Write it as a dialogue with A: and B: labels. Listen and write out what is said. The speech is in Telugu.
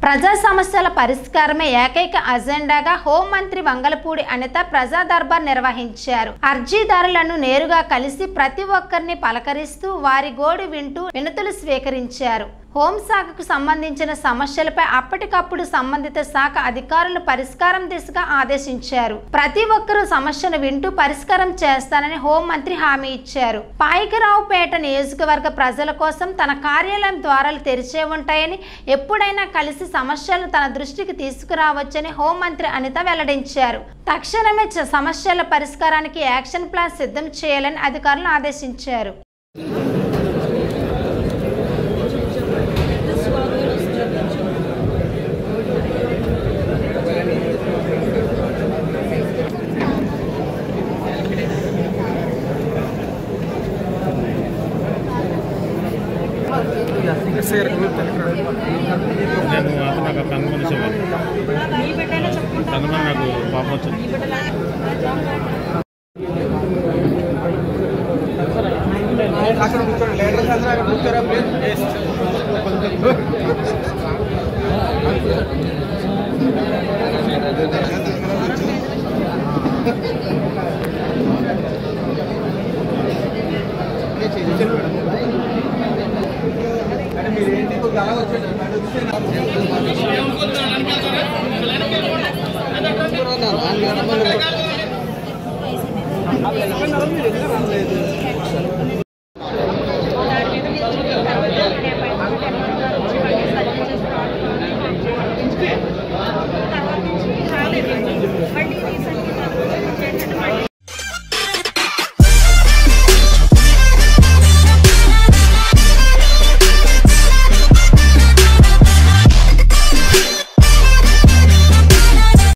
A: ప్రజా సమస్యల పరిష్కారమే ఏకైక అజెండాగా హోంమంత్రి వంగలపూడి అనిత ప్రజా దర్బార్ నిర్వహించారు. అర్జీదారులను నేరుగా కలిసి ప్రతి ఒక్కరిని పలకరిస్తూ వారి గోడు వింటూ వినతులు స్వీకరించారు. హోంశాఖకు సంబంధించిన సమస్యలపై అప్పటికప్పుడు సంబంధిత శాఖ అధికారులు పరిష్కారం దిశగా ఆదేశించారు. ప్రతి ఒక్కరూ సమస్యను వింటూ పరిష్కారం చేస్తానని హోంమంత్రి హామీ ఇచ్చారు. పాయకరావుపేట నియోజకవర్గ ప్రజల కోసం తన కార్యాలయం ద్వారాలు తెరిచే ఉంటాయని, ఎప్పుడైనా కలిసి సమస్యలను తన దృష్టికి తీసుకురావచ్చని హోంమంత్రి అనిత వెల్లడించారు. తక్షణమే సమస్యల పరిష్కారానికి యాక్షన్ ప్లాన్ సిద్ధం చేయాలని అధికారులను ఆదేశించారు.
B: నాకు పాపం వచ్చింది. అక్కడ కూర్చోండి, లీడర్స్ అందరూ అక్కడ కూర్చోరా ప్లీజ్. మీరేంటి అలా వచ్చేది లేదు.